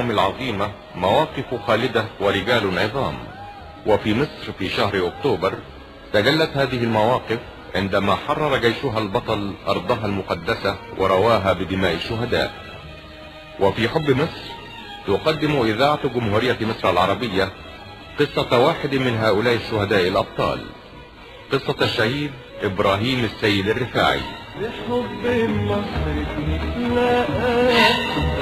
الأمم العظيمة مواقف خالدة ورجال عظام. وفي مصر في شهر أكتوبر تجلت هذه المواقف عندما حرر جيشها البطل أرضها المقدسة ورواها بدماء الشهداء. وفي حب مصر تقدم إذاعة جمهورية مصر العربية قصة واحد من هؤلاء الشهداء الأبطال، قصة الشهيد إبراهيم السيد الرفاعي. بحب مصر بنتلاقى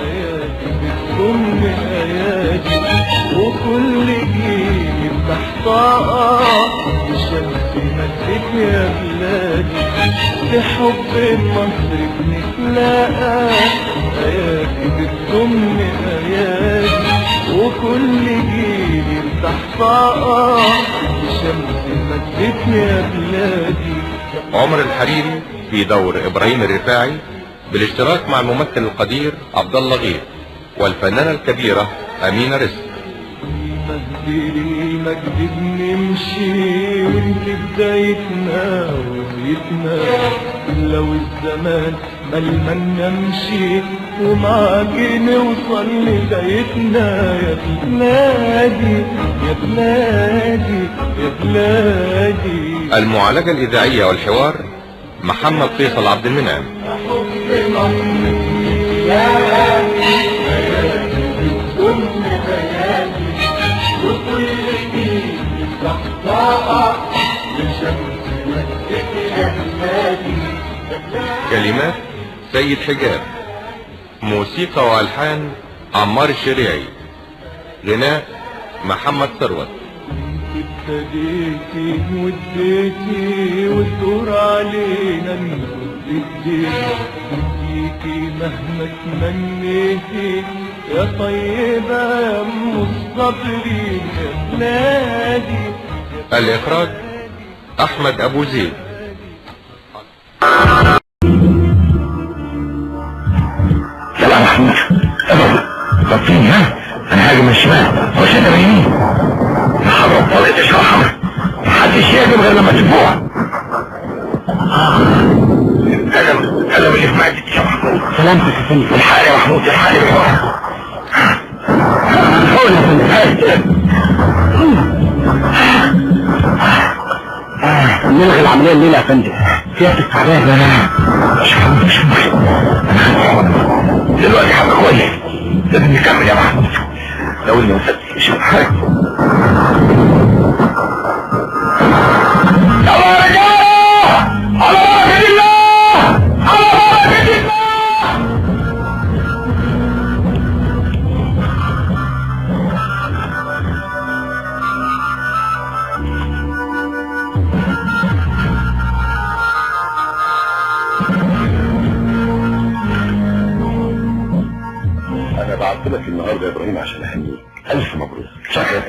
ايادي بتضم ايادي، وكل جيل تحت الشمس مسك يا بلادي. بحب مصر بنتلاقى ايادي بتضم ايادي، وكل جيل تحت الشمس مسك يا بلادي. عمر الحريري في دور إبراهيم الرفاعي بالاشتراك مع الممثل القدير عبد الله غيث والفنانة الكبيرة أمينة رزق. المجد بنمشي وانت بدايتنا وبيتنا، لو الزمان ملمن نمشي ومعاك نوصل لبيتنا. يا بلادي يا بلادي يا بلادي. المعالجة الإذاعية والحوار محمد فيصل عبد المنعم. كلمات سيد حجاب، موسيقى والحان عمار الشريعي، غناء محمد ثروت. ابتديتي واديتي وتدور علينا نرد اديكي مهما تمنيتي يا طيبة يا ام الصابرين يا بلادي. الإخراج أحمد أبو زيد. سلام محمود. طفيني ها، انا هاجي من الشمال وش انت من اليمين. حرام طلعت اشرار حمر، محدش يهجم غير لما تتبوع. هذا اللي في معدتي يا محمود. سلامتك يا فندم. الحقني يا محمود، الحقني بسرعة. حول يا فندم. نلغي العملية الليلة يا فندم. سيادتك تعبان. لا مش محمود مش ممكن. انا خدت حضن دلوقتي حاجة كويس، لازم نكمل يا محمود. لو اني وصلت شوف حاجة. يلا يا رجالة، على بركة الله، على بركة الله. انا بعت لك النهارده يا ابراهيم عشان اهنيك. الف مبروك. شكرا.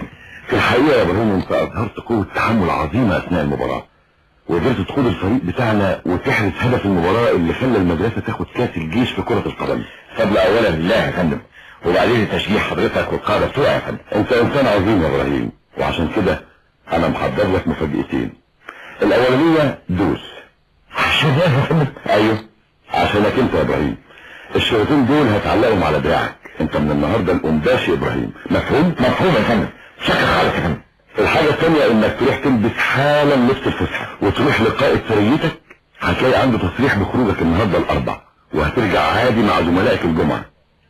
في الحقيقه يا ابراهيم انت اظهرت قوه تحمل عظيمه اثناء المباراه، وقدرت تقود الفريق بتاعنا وتحرز هدف المباراه اللي خلى المدرسه تاخد كاس الجيش في كره القدم. فضل اولا لله يا فندم، وبعدين تشجيع حضرتك والقاده بتوعي يا فندم. انت انسان عظيم يا ابراهيم، وعشان كده انا محضر لك مفاجئتين. الاولانيه دوس. عشان ايه يا فندم؟ ايوه عشانك انت يا ابراهيم. الشريطين دول هتعلقهم على دراعك. انت من النهارده القمداش يا ابراهيم. مفهوم؟ مفهوم يا فندم. شكرا خالص يا فندم. الحاجه الثانيه انك تروح تلبس حالا لبس الفسحه وتروح لقائد سريتك، هتلاقي عنده تصريح بخروجك النهارده الاربع، وهترجع عادي مع زملائك الجمعه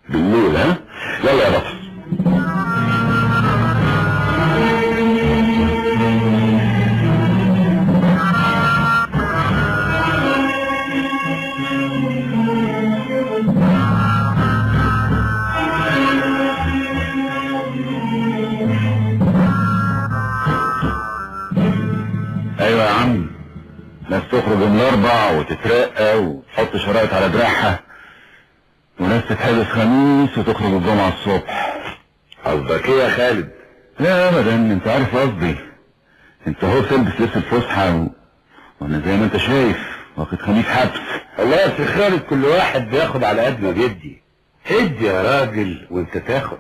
بالليل. ها يلا يا بطل. ايوه يا عم، ناس تخرج من الاربع وتترقى وتحط شرايط على دراعها، وناس تتحبس خميس وتخرج الجمعه الصبح. قصدك ايه يا خالد؟ لا ابدا، انت عارف قصدي. انت هو تلبس لبس الفسحه وانا زي ما انت شايف واخد خميس حبس. الله يا سي خالد، كل واحد بياخد على قد ما بيدي. ادي يا راجل وانت تاخد،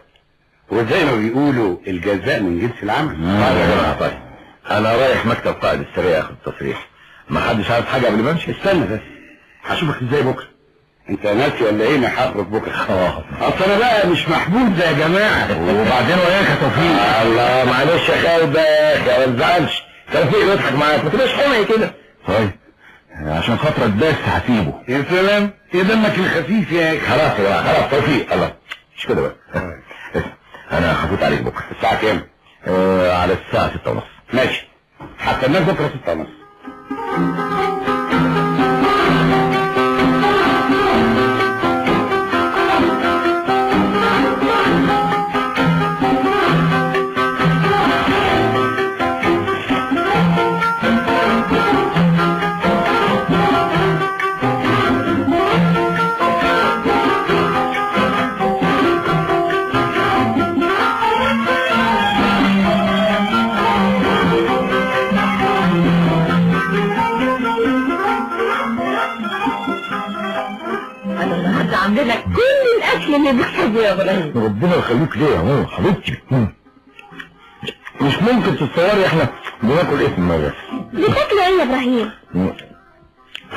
وزي ما بيقولوا الجزاء من جنس العمل. طيب يا جماعه، طيب انا رايح مكتب قائد السريه اخد تصريح. ما حدش عارف حاجه قبل ما امشي. استنى بس، هشوفك ازاي بكره. انت ناسي ولا ايه؟ محافظك بكره. اصل انا بقى مش محبوب زي يا جماعه. وبعدين وياك يا توفيق. الله معلش يا خالد بقى ما تزعلش. توفيق بيضحك معاك، ما تبقاش حمي كده. طيب عشان خاطرك بس هسيبه. يا سلام يا دمك الخفيف يا اخي. خلاص يا خلاص توفيق. الله مش كده بقى. انا هفوت عليك بكره. الساعه كام؟ على الساعه 6:30. ماشي، هستناك بكره 6:30. عامله لك كل الاكل اللي بتحبه يا ابراهيم. ربنا يخليك ليه يا ماما حبيبتي. مش ممكن تتصوري احنا بناكل ايه في المدرسه. بتاكلوا ايه يا ابراهيم؟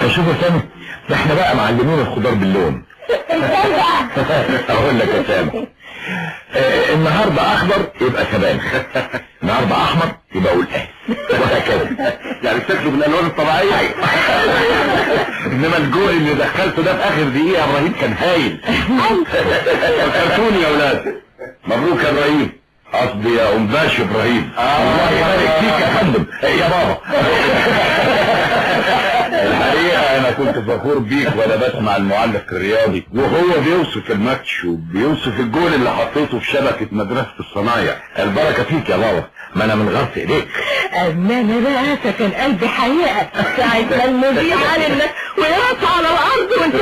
شوف يا سامي، ده احنا بقى معلمين الخضار باللون. اقول لك يا سامي، النهارده اخضر يبقى سبانخ، النهارده احمر يبقى قلقاس، وهكذا. يعني بتاكلوا بالالوان الطبيعيه. انما الجوع اللي دخلته ده في اخر دقيقه يا ابراهيم كان هايل. فكرتوني يا اولاد. مبروك يا ابراهيم، قصدي يا ام باشا ابراهيم. الله يبارك فيك يا فندم يا بابا. الحقيقه انا كنت فخور بيك وانا بسمع المعلق الرياضي وهو بيوصف الماتش وبيوصف الجول اللي حطيته في شبكه مدرسه الصنايع. البركه فيك يا بابا، ما انا من غرس ايديك. اما انا بقى فكان قلبي حقيقه ساعه ما المذيع قال انك وقعت على الارض وانت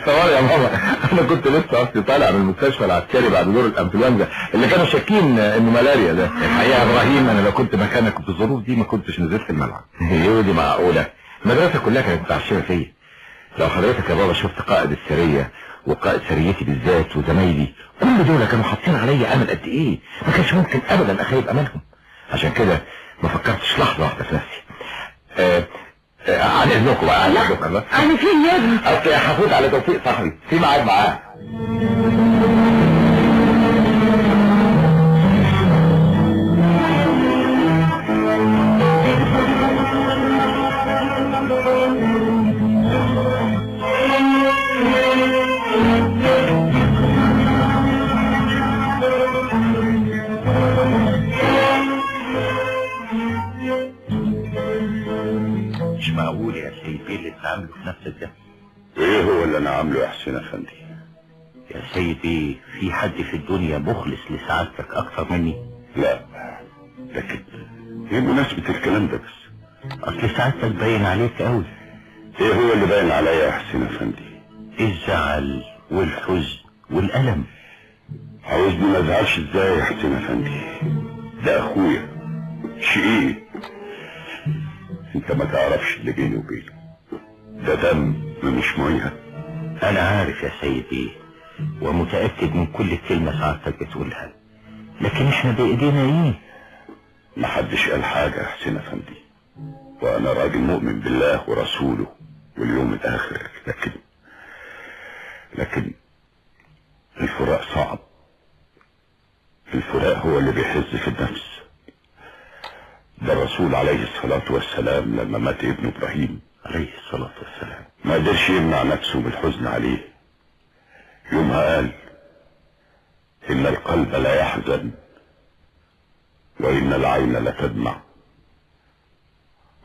تصور يا ماما، انا كنت لسه اصلي طالع من المستشفى العسكري بعد دور الانفلونزا اللي كانوا شاكين انه ملاريا ده. الحقيقه يا ابراهيم انا لو كنت مكانك في الظروف دي ما كنتش نزلت الملعب. ايه دي معقوله؟ المدرسه كلها كانت متعشمه فيا. لو حضرتك يا بابا شفت قائد السريه وقائد سريتي بالذات وزمايلي، كل دول كانوا حاطين عليا امل قد ايه، ما كانش ممكن ابدا اخيب املهم. عشان كده ما فكرتش لحظه واحده في نفسي. عن اذنكم بقى. عن اذنكم. انا فين يا ابني؟ اصل هفوت على توفيق صاحبي في ميعاد معاه. مش معقول يا سيدي اللي انت عامله في نفسك ده. ايه هو اللي انا عامله يا حسين افندي؟ يا سيدي في حد في الدنيا مخلص لسعادتك اكتر مني؟ لا، لكن ايه مناسبة الكلام ده بس؟ اصل سعادتك باين عليك قوي. ايه هو اللي باين عليا يا حسين افندي؟ الزعل والحزن والالم. عاوزني ما ازعلش ازاي يا حسين افندي؟ ده اخويا شقيق، انت ما تعرفش اللي بيني وبينه، ده دم مش ميه. انا عارف يا سيدي ومتأكد من كل كلمة سعادتك بتقولها، لكن احنا بايدينا ايه؟ محدش قال حاجة يا حسين افندي، وانا راجل مؤمن بالله ورسوله واليوم الاخر، لكن الفراق صعب. الفراق هو اللي بيحز في النفس. ده الرسول عليه الصلاة والسلام لما مات ابنه ابراهيم عليه الصلاة والسلام ما قدرش يمنع نفسه بالحزن عليه. يومها قال: إن القلب لا يحزن وإن العين لتدمع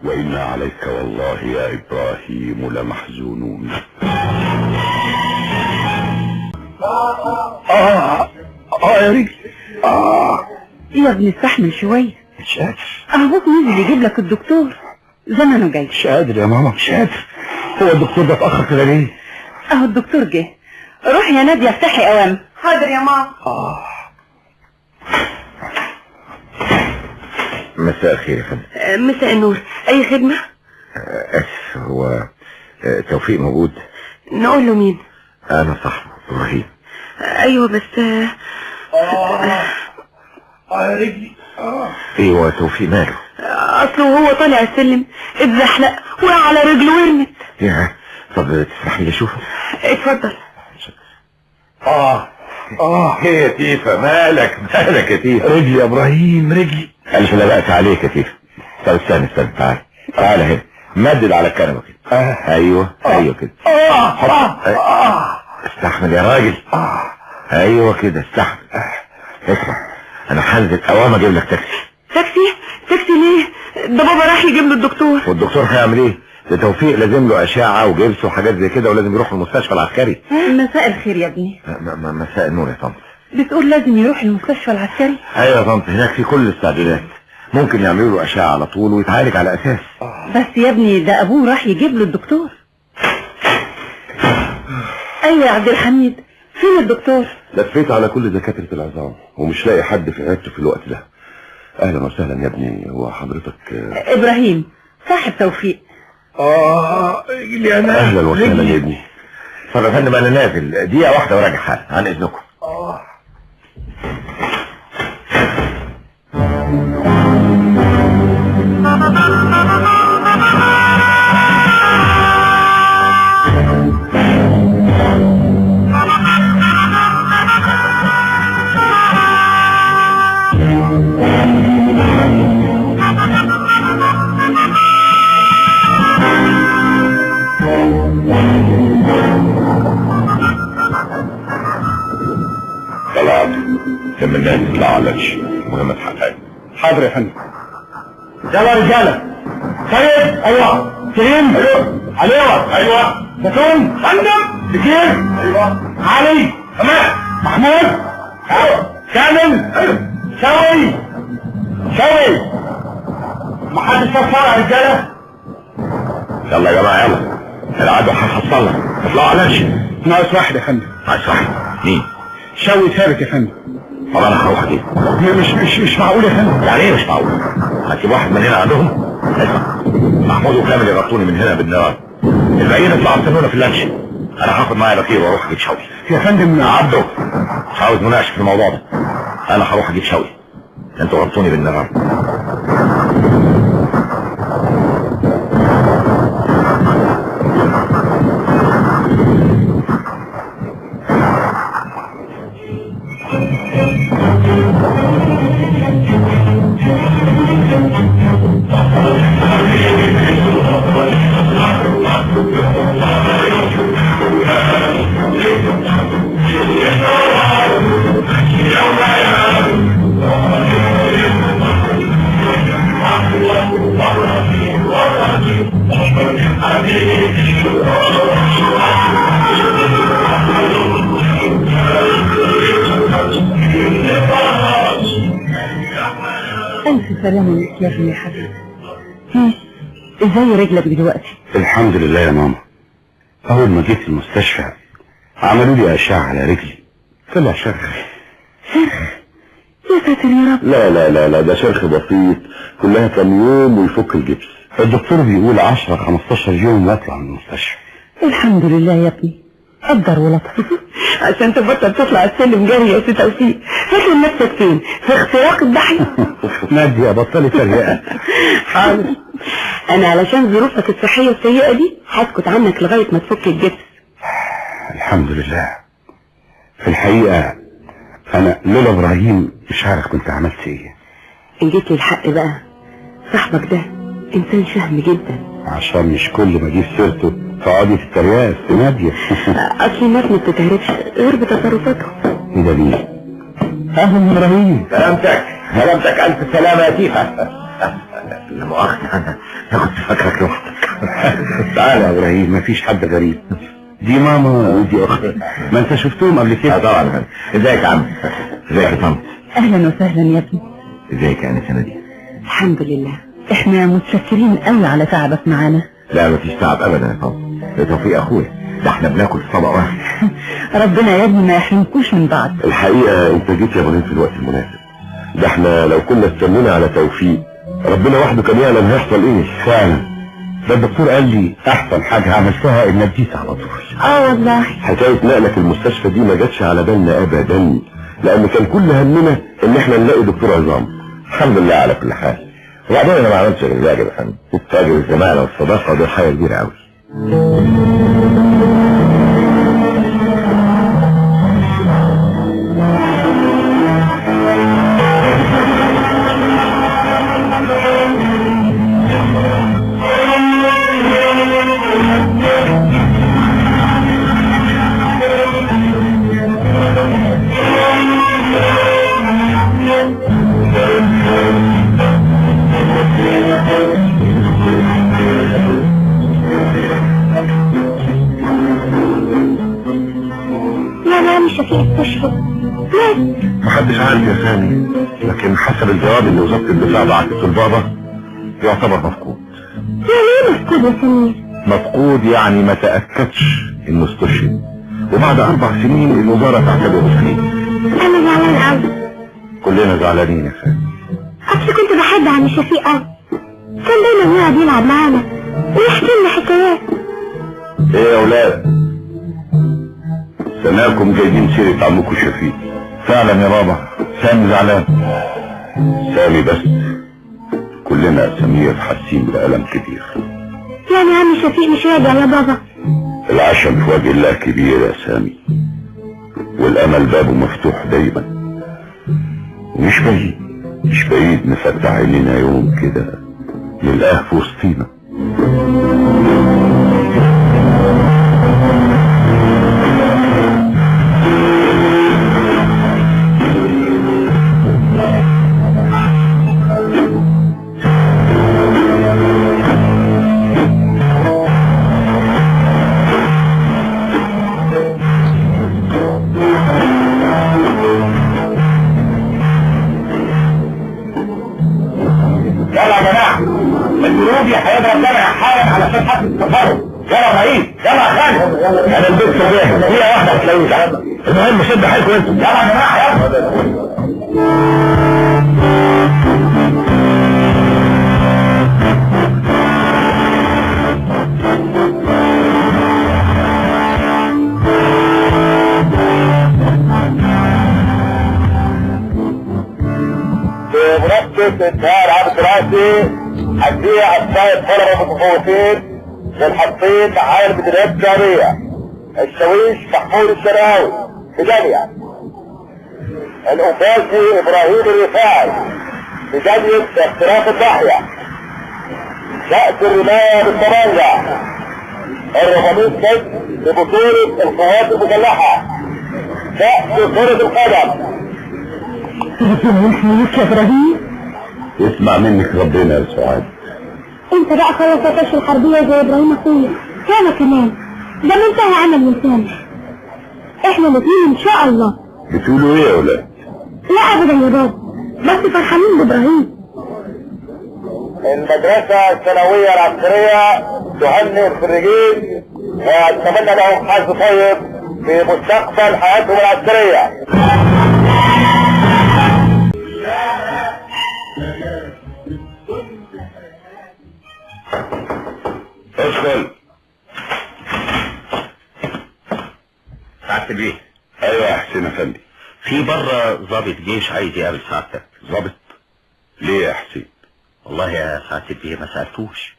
وإنا عليك والله يا إبراهيم لمحزونون. يا رجل. يا ابني استحمل شويه. مش قادر. ابوك نزل يجيب لك الدكتور، زمانه جاي. مش قادر يا ماما، مش قادر. هو الدكتور ده اتأخر كده ليه؟ اهو الدكتور جه. روح يا نادية افتحي اوام. حاضر يا ماما. مساء الخير يا فندم. مساء النور، اي خدمة؟ اسف، هو توفيق موجود؟ نقول له مين؟ انا صاحبه ابراهيم. ايوه بس يا رجلي. ايه هو توفيق ماله؟ اصله وهو طالع السلم اتزحلق وقع على رجله ورمت. يا طب تسمح لي اشوفه؟ اتفضل. ايه يا تيفا؟ مالك يا تيفا؟ رجلي يا ابراهيم، رجلي. الف لا بأس عليك يا تيفا. طب استنى تعال هنا، مدد على الكنبه كده. ايوه كده. استحمل يا راجل. ايوه كده استحمل. اسمع، انا هنزل اوام اجيب لك تاكسي. تاكسي ليه؟ ده بابا راح يجيب له الدكتور. والدكتور هيعمل ايه؟ ده توفيق لازم له اشعه وجبس وحاجات زي كده، ولازم يروح المستشفى العسكري. مساء الخير يا ابني. مساء النور يا طنط. بتقول لازم يروح المستشفى العسكري؟ ايوه يا طنط، هناك في كل الاستعدادات، ممكن يعملوا له اشعه على طول ويتعالج على اساس. بس يا ابني ده ابوه راح يجيب له الدكتور. ايوه يا عبد الحميد، فين الدكتور؟ لفيت على كل دكاتره العظام ومش لاقي حد في عيادته في الوقت ده. اهلا وسهلا يا ابني، هو حضرتك ابراهيم صاحب توفيق. رجلي انا. اهلا وسهلا يا ابني. طب يا فندم انا نازل دقيقه واحده وراجع حالا، عن اذنكم. لما الناس تطلع على مهمة حقائق. حاضر يا فندم. يلا يا رجاله. سيد. ايوه. كريم. ايوه. زيتون. فندم. بكير. ايوه. علي. تمام. محمود. ايوه. كامل. ايوه. شوي. محدش فكر يا رجاله. يلا يا جماعه يلا، العدو هيحصلنا، اطلعوا على ناقص واحد يا فندم. ناقص واحد. مين؟ شوي ثابت يا فندم. طب انا هروح اجيب. مش معقول يا فندم. يعني ايه مش معقول؟ هتجيب واحد من هنا عندهم؟ اسمع، محمود وكامل يغطوني من هنا بالنار، الباقيين يطلعوا يستنونا في اللانش. انا هاخد معايا بكير واروح اجيب شوي. يا فندم. عبده مش عاوز مناقشه في الموضوع ده، انا هروح اجيب شوي، انتوا غطوني بالنار. ألف سلامة يا ابني يا حبيبي. ازاي رجلك دلوقتي؟ الحمد لله يا ماما. اول ما جيت المستشفى عملوا لي اشعه على رجلي، طلع شرخ. يا ساتر يا رب. لا ده شرخ بسيط، كلها كام يوم ويفك الجبس. الدكتور بيقول 10-15 يوم واطلع من المستشفى. الحمد لله يا ابني، قدر ولطف. عشان تبطل تطلع السلم جري يا سي توفيق، هات نفسك فين؟ في اختراق الضحية. نادية بطلي تريقة. حاضر، انا علشان ظروفك الصحية السيئة دي هسكت عنك لغاية ما تفك الجبس. الحمد لله. في الحقيقة انا لولا ابراهيم مش عارف كنت عملت ايه. ان جيت للحق بقى، صاحبك ده انسان شهم جدا. عشان مش كل ما اجيب سيرته تقعدي في التريقة يا نادية. اصل الناس ما بتتهربش غير بتصرفاتهم. ايه ده مين؟ اهلا ابراهيم. سلامتك الف سلامة يا تيفا. لا مؤاخذة، انا كنت فاكرك لوحدك. تعالى يا ابراهيم، مفيش حد غريب، دي ماما ودي اختي، ما انت شفتهم قبل كده. طبعا. ازيك يا عم؟ ازيك يا طنط؟ اهلا وسهلا يا ابني. ازيك يا انسه نادية؟ الحمد لله، احنا متشكرين قوي على تعبك معانا. لا مفيش تعب ابدا يا طنط، ده توفيق اخويا، ده احنا بناكل في طبق واحد. ربنا يا ابني ما يحرمكوش من بعض. الحقيقة انت جيت يا ابراهيم في الوقت المناسب، ده احنا لو كنا استنينا على توفيق ربنا وحده كان يعلم هيحصل ايه. فعلا، ده الدكتور قال لي احسن حاجة عملتها ان اديت على طول. والله حكاية نقلك المستشفى دي ما جاتش على بالنا ابدا، لان كان كل همنا ان احنا نلاقي دكتور عظام. الحمد لله على كل حال. وبعدين انا ما عملتش غير واجب يا فندم، واجب الزمالة والصداقة دي حاجة كبيرة قوي. محدش عارف يا سامي، لكن حسب الجواب اللي وزارة الدفاع بعتته لبابا يعتبر مفقود. يعني ايه مفقود يا سمير؟ مفقود يعني ما تأكدش انه استشهد، وبعد 4 سنين الوزارة تعتبره سليم. انا زعلان قوي. كلنا زعلانين يا سامي. اصل كنت بحب عم شفيق قوي، كان دايما يقعد يلعب معانا ويحكي لنا حكايات. ايه يا اولاد، سمعكم جايبين سيرة عمكم شفيق. فعلا يا بابا، سامي زعلان. سامي بس، كلنا يا سمير حاسين بألم كبير. يعني عم شفيق مش راجع يا بابا؟ العشم في وجه الله كبير يا سامي، والامل بابه مفتوح دايما، ومش بعيد نفتح عينينا يوم كده نلقاه في وسطينا. هيضرب جمع حالا علشان حد التفرج. يلا ابراهيم، يلا يا خالد. انا البيت جاهز، هي واحده هتلاقيها. المهم شد حيلكم انتوا. يلا يا جماعه يلا. بمناسبة انتهاء العام الدراسي هتبيع أسماء الطلبة المتفوقين للحاصلين على الميداليات الذهبية: الشاويش محمود الشرقاوي ميدالية، القنفذي إبراهيم الرفاعي ميدالية اختراق الضاحية، كأس الرماية بالطبانجة، الرمانيس كيد لبطولة القوات المسلحة، كأس كرة القدم. يا ابراهيم، يسمع منك ربنا يا سعاد. انت بقى خلصتش الحربية زي ابراهيم اخويا، وانا كمان ده منتهى عمل وسامح. احنا الاثنين ان شاء الله. بتقولوا ايه يا ولاد؟ لا ابدا يا بابا، بس فرحانين بابراهيم. المدرسة الثانوية العسكرية تهنئ الخريجين وتتمنى لهم حظ طيب في مستقبل حياتهم العسكرية. ادخل. سعادة البيه. ايوه يا حسين افندي. في بره ضابط جيش عايز يقابل سعادتك. ضابط؟ ليه يا حسين؟ والله يا سعادة البيه ما سألتوش.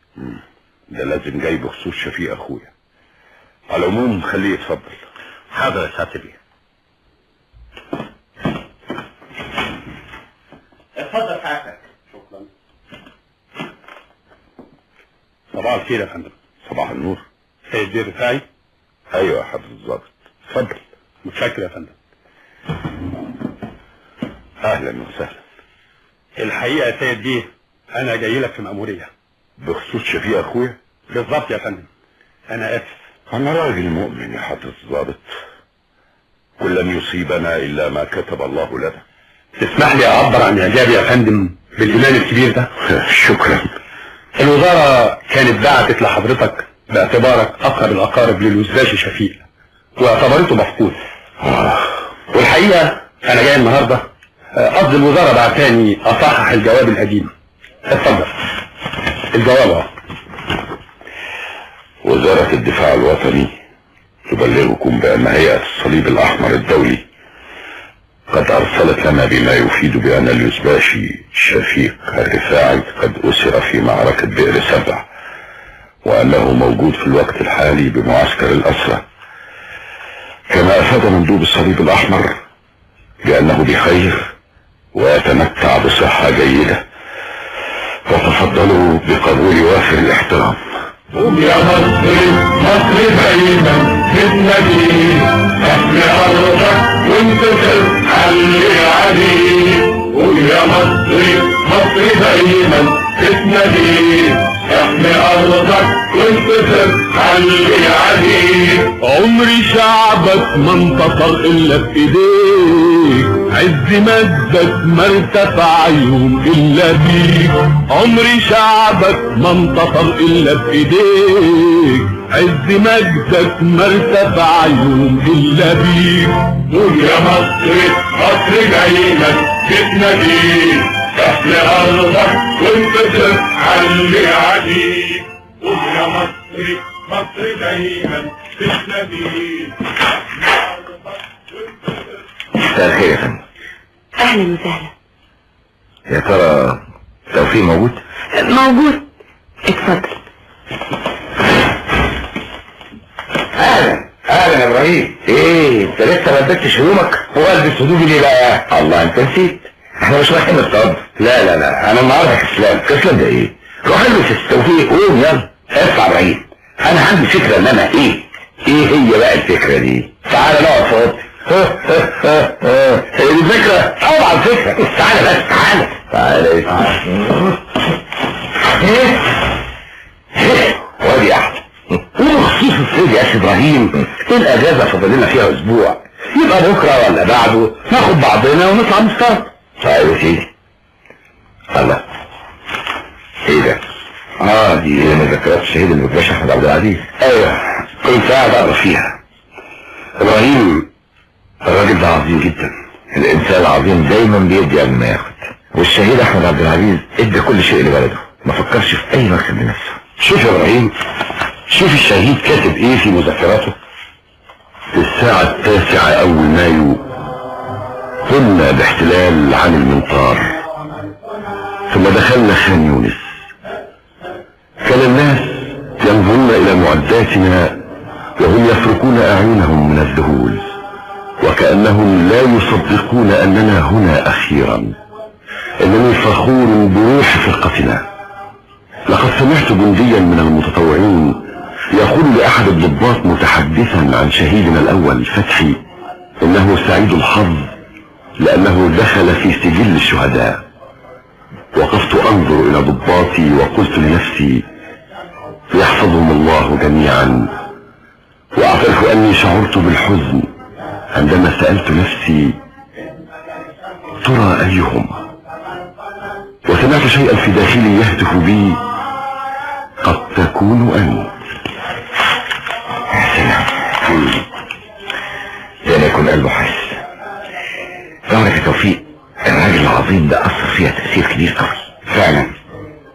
ده لازم جاي بخصوص شفيق اخويا. على العموم خليه يتفضل. حاضر يا سعادة البيه. اتفضل سعادتك. شكرا. صباح الخير يا فندم. صباح النور. سيد بيه رفاعي؟ ايوه يا حضرة الضابط، اتفضل. متشكر يا فندم. اهلا وسهلا. الحقيقة يا سيد بيه انا جاي لك في مأمورية بخصوص شفيق اخويا؟ بالظبط يا فندم. انا اسف. انا راجل مؤمن يا حضرة الضابط، كل لن يصيبنا الا ما كتب الله لنا. تسمح لي اعبر عن اعجابي يا فندم بالايمان الكبير ده؟ شكرا. الوزارة كانت بعتت لحضرتك باعتبارك اقرب الاقارب للوزباشي شفيق واعتبرته مفقود. والحقيقة انا جاي النهاردة قصد الوزارة بعتاني اصحح الجواب القديم. اتفضل الجواب اهو. وزارة الدفاع الوطني تبلغكم بأن هيئة الصليب الأحمر الدولي قد أرسلت لنا بما يفيد بأن اليوزباشي شفيق الرفاعي قد أسر في معركة بئر 7، وأنه موجود موجود في الوقت الحالي بمعسكر الأسرة، كما أفاد مندوب الصليب الأحمر بأنه بخير ويتمتع بصحة جيدة، وتفضلوا بقبول وافر الاحترام. قوم يا مصر، مصر دايما بالنبي، احمي ارضك وانتصر علي عليك. قوم يا مصر، مصر دايما بالنبي، احمي ارضك وانتصر علي عليك. عمري شعبك ما انتصر الا بايديك، عز مجدك ما ارتفع يوم الا بيك. عمري شعبك ما انتصر الا بايديك، عز مجدك ما ارتفع يوم الا بيك. قول يا مصر، مصر دايما بتناديك، احمي ارضك وانتصر علي عليك. قول يا مصر، مصر دايما بتناديك، احمي ارضك وانتصر. مساء الخير يا فندم. اهلا وسهلا. يا ترى توفيق موجود؟ موجود، اتفضل. اهلا يا ابراهيم. ايه انت لسه ما لبستش هدومك؟ والبس هدومي ليه بقى؟ الله انت نسيت، احنا مش رايحين نصطاد. لا انا النهارده كسلان ده ايه؟ روح البس التوفيق، قوم يلا. اسمع يا ابراهيم، انا عندي فكره انما ايه هي بقى الفكره دي؟ تعالى نقعد في اوضتي. هي دي فكره؟ طبعا فكره. تعالى بس، تعالى وادي يا احمد، ومخصوص الصيد يا اخي ابراهيم، الاجازه فاضل لنا فيها اسبوع، يبقى بكره ولا بعده ناخد بعضنا ونطلع نصطاد. طيب يا سيدي. الله، ايه ده؟ دي مذكرات الشهيد الباشا احمد عبد العزيز. ايوه كنت قاعد اقرا فيها. ابراهيم الراجل ده عظيم جدا، الانسان العظيم دايما بيدي قبل ما ياخد، والشهيد احمد عبد العزيز ادى كل شيء لبلده، ما فكرش في اي مكسب لنفسه. شوف يا ابراهيم، شوف الشهيد كاتب ايه في مذكراته. في الساعة 9 أول مايو قمنا باحتلال عن المنطار، ثم دخلنا خان يونس. كان الناس ينظرون إلى معداتنا وهم يفركون أعينهم من الذهول، وكأنهم لا يصدقون أننا هنا أخيرا. إنني فخور بروح فرقتنا. لقد سمعت جنديا من المتطوعين يقول لأحد الضباط متحدثا عن شهيدنا الأول فتحي إنه سعيد الحظ لأنه دخل في سجل الشهداء. وقفت أنظر إلى ضباطي وقلت لنفسي يحفظهم الله جميعا، وأعترف أني شعرت بالحزن عندما سألت نفسي ترى أيهم، وسمعت شيئا في داخلي يهتف بي قد تكون أنت. سلام، زي ما يكون قلبه حس. تعرف يا توفيق، الراجل العظيم ده أثر فيها تأثير كبير قوي. فعلا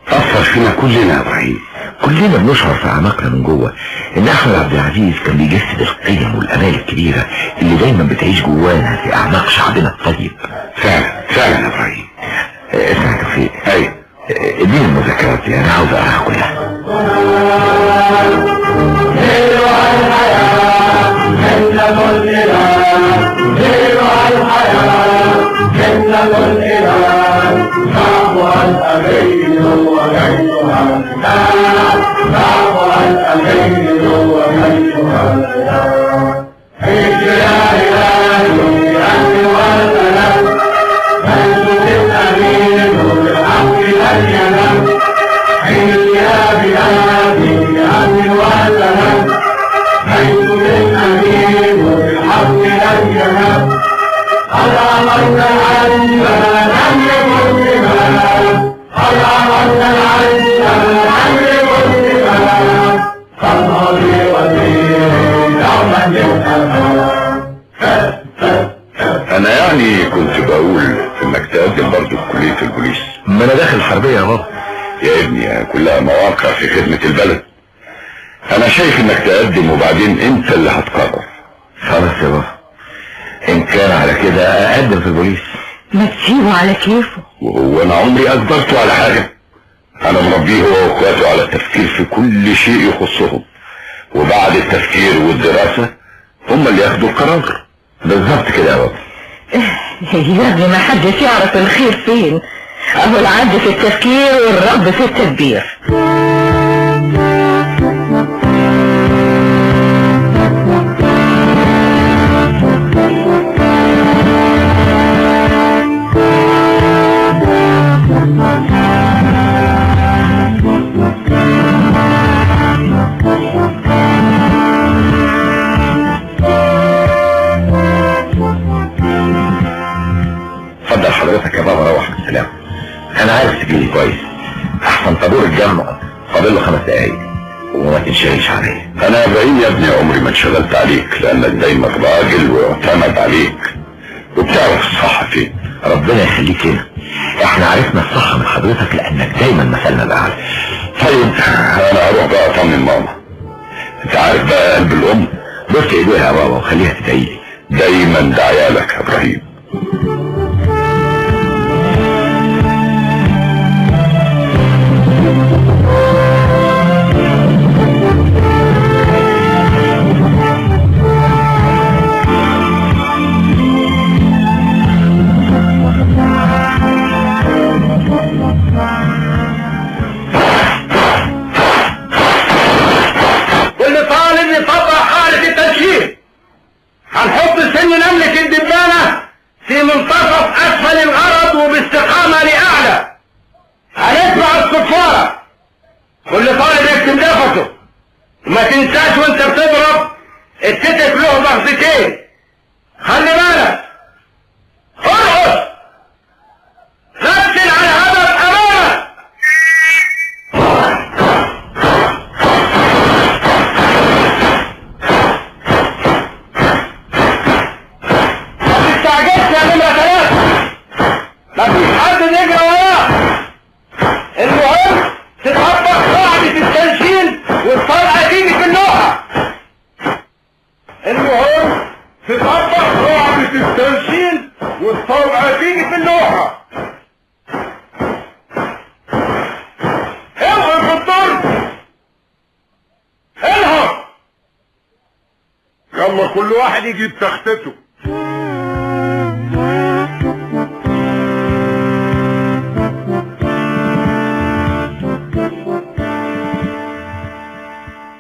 أثر فينا كلنا يا إبراهيم، كلنا بنشعر في أعماقنا من جوه إن أحمد عبد العزيز كان بيجسد القيم والأمال الكبيرة اللي دايما بتعيش جوانا في أعماق شعبنا الطيب. فعلا يا إبراهيم. اسمع يا توفيق. أيوه، اديني المذكرات دي، أنا عاوز أقراها كلها. انا يعني كنت بقول انك تقدم برضه في كلية البوليس. ما انا داخل الحربية يا بابا. يا ابني كلها مواقع في خدمة البلد. انا شايف انك تقدم وبعدين انت اللي هتقرر. خلاص يا بابا، ان كان على كده اقدم في البوليس. ما تسيبه على كيفه. وهو انا عمري اجبرته على حاجة؟ انا مربيه هو واخواته على التفكير في كل شيء يخصهم. وبعد التفكير والدراسة هم اللي ياخدوا القرار. بالظبط كده يا بابا. يا ابني ما حدش يعرف الخير فين، اهو العد في التفكير والرب في التدبير. اتفضل حضرتك يا بابا، روح بالسلامة. انا عارف تجيلي كويس، احسن طابور الجامعة فاضل له 5 دقايق وما تنشغلش عليا. انا يا ابراهيم يا ابني عمري ما انشغلت عليك، لانك دايما راجل واعتمد عليك وبتعرف الصح فين. ربنا يخليك لنا، احنا عرفنا الصح من حضرتك لانك دايما مثلنا الاعلى. طيب انا هروح بقى اطمن ماما. انت عارف بقى قلب الام، بص ايديها يا بابا وخليها تدعيلي. دايما دعيالك يا ابراهيم. هنحط سن نملة الدبانة في منتصف اسفل الغرض وباستقامة لأعلى. هنتبع الصفارة، كل طالب يكتم نفسه، وما تنساش وانت بتضرب الكتف له ضغطتين. خلي بالك، ارقص، ركز على هدف امامك. مفيش حد يجري وراه. المهم تتطبق قاعدة التنشين والطلقة تيجي في اللوحة. المهم تتطبق قاعدة التنشين والطلقة تيجي في اللوحة. اوقف في الضرب، الهب، يلا كل واحد يجيب تختته.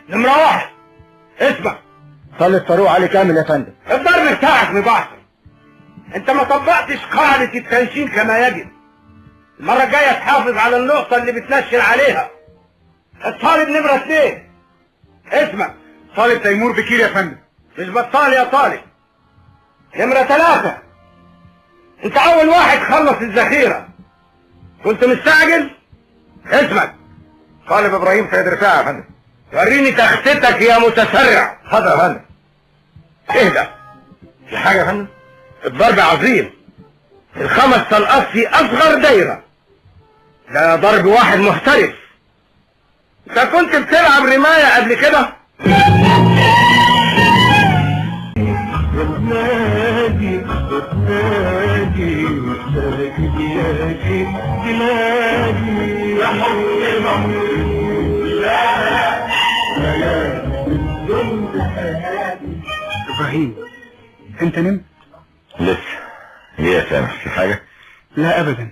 نمرة 1، اسمع. صلي الصاروخ علي كامل يا فندم. الضرب بتاعك مبعثر، انت ما طبقتش قاعدة التنشين كما يجب. المرة الجاية تحافظ على النقطة اللي بتنشن عليها. الطالب نمرة 2، اسمع. طالب تيمور بكير يا فندم. مش بطال يا طالب. نمرة 3، انت اول واحد خلص الذخيرة، كنت مستعجل. اسمع. طالب ابراهيم سيد رفاعة يا فندم. وريني تختتك يا متسرع. حاضر يا فندم. اهدى. في حاجة يا فندم؟ الضرب عظيم، ال5 طلقات في اصغر دايرة، ده ضرب واحد محترف. انت كنت بتلعب رماية قبل كده؟ ابراهيم، انت نمت؟ لسه. ليه يا سامح، في حاجة؟ لا ابدا،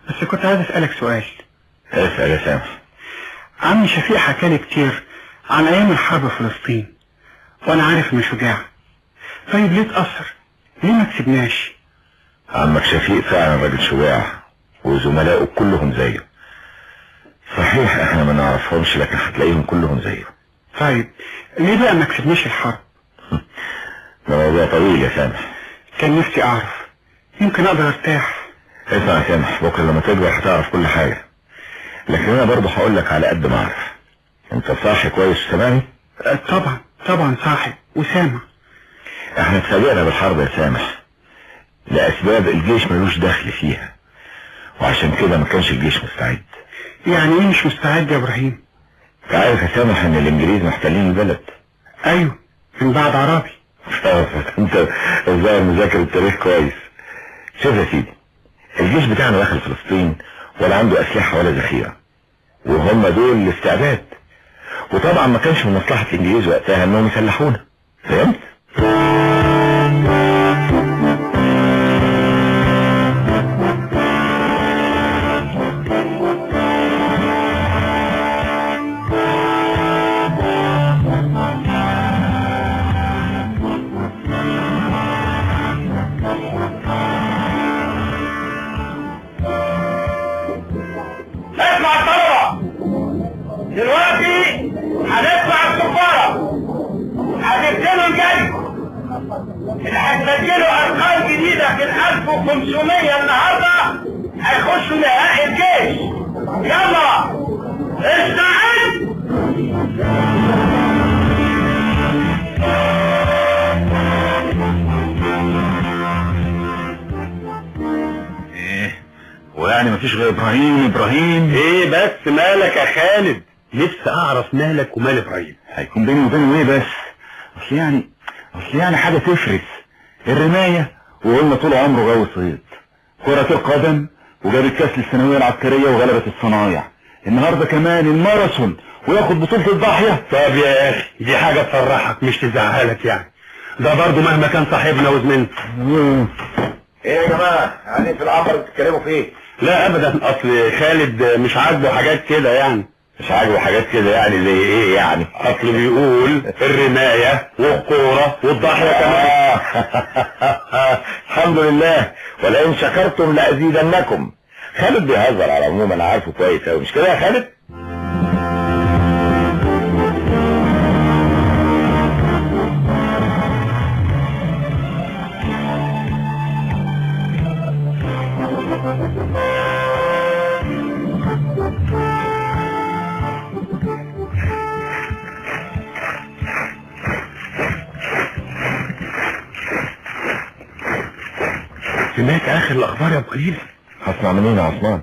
بس كنت عايز اسألك سؤال. اسأل يا سامح. عمي شفيق حكالي كتير عن ايام الحرب في فلسطين، وانا عارف انه شجاع. طيب ليه اتأثر؟ ليه ما كسبناش؟ عمك شفيق فعلا راجل شجاع، وزملائه كلهم زيه. صحيح احنا ما نعرفهمش، لكن هتلاقيهم كلهم زيه. طيب ليه بقى ما كسبناش الحرب؟ ده موضوع طويل يا سامح. كان نفسي اعرف، يمكن اقدر ارتاح. اسمع يا سامح، بكره لما تكبر هتعرف كل حاجة، لكن انا برضه هقول لك على قد ما اعرف. انت صاحي كويس وسامعني؟ طبعا صاحي وسامع. احنا اتفاجئنا بالحرب يا سامح لاسباب الجيش ملوش دخل فيها، وعشان كده ما كانش الجيش مستعد. يعني ايه مش مستعد يا ابراهيم؟ انت عارف يا سامح ان الانجليز محتلين البلد. ايوه، من بعد عرابي. انت الظاهر مذاكر التاريخ كويس. شوف يا سيدي، الجيش بتاعنا داخل فلسطين ولا عنده اسلحة ولا ذخيرة، وهم دول الاستعداد، وطبعا ما كانش من مصلحة الانجليز وقتها انهم يسلحونا، فهمت؟ دلوقتي هنطلع السفارة، هتبتدوا الجري اللي هتسجلوا ارقام جديدة في 1500 النهاردة هيخشوا نهائي الجيش. يلا استعد. ايه ويعني مفيش غير ابراهيم؟ ايه بس مالك يا خالد؟ نفسي اعرف مالك ومال ابراهيم. هيكون بيني وبينه ايه بس؟ اصل يعني حاجة تفرس الرماية، وقلنا طول عمره غاوي صيد، كرة القدم وجاب الكاس للثانوية العسكرية وغلبت الصنايع، النهاردة كمان الماراثون وياخد بطولة الضاحية. طب يا اخي دي حاجة تفرحك مش تزعلك يعني، ده برضه مهما كان صاحبنا وزميلنا. ايه يا جماعة يعني في العمر بتتكلموا في ايه؟ لا ابدا، اصل خالد مش عاجبه حاجات كده يعني. مش عاجبه حاجات كده يعني زي ايه يعني؟ اصل بيقول الرماية والكورة والضاحية كمان. الحمد لله، ولئن شكرتم لأزيدنكم. خالد بيهزر على العموم، انا عارفه كويس اوي، مش كده يا خالد؟ سمعت اخر الاخبار يا ابو خليل؟ هسمع منين يا عثمان؟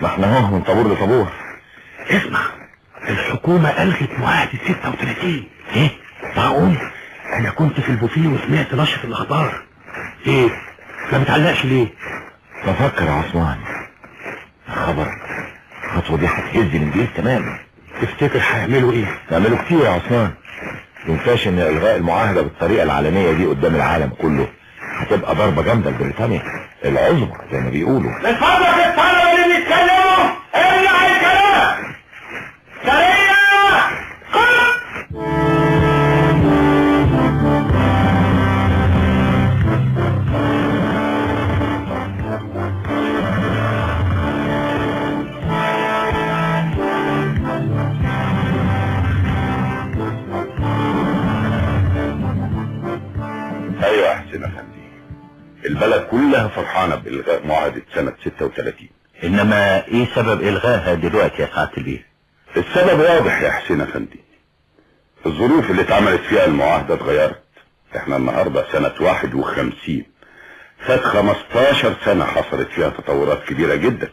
ما احنا اهو من طابور لطابور. اسمع، الحكومة الغت معاهدة 36. ايه؟ معقول؟ انا كنت في البوفيه وسمعت نشرة الاخبار. ايه؟ ما بتعلقش ليه؟ بفكر يا عثمان، خبر الخطوة دي هتهز الانجليز تماما. تفتكر هيعملوا ايه؟ يعملوا كتير يا عثمان، مينفعش ان الغاء المعاهدة بالطريقة العلنية دي قدام العالم كله، هتبقى ضربة جامدة لبريطانيا العظمى زي ما بيقولوا. من فضلك الطلبة اللي بيتكلموا امنع الكلام. سريع ايوه يا حسين افندي، البلد كلها فرحانة بإلغاء معاهدة سنة 36. انما ايه سبب الغائها دلوقتي يا سعادة البيه؟ السبب واضح يا حسين افندي، الظروف اللي اتعملت فيها المعاهدة اتغيرت. احنا النهاردة سنة 51، فات 15 سنة حصلت فيها تطورات كبيرة جدا.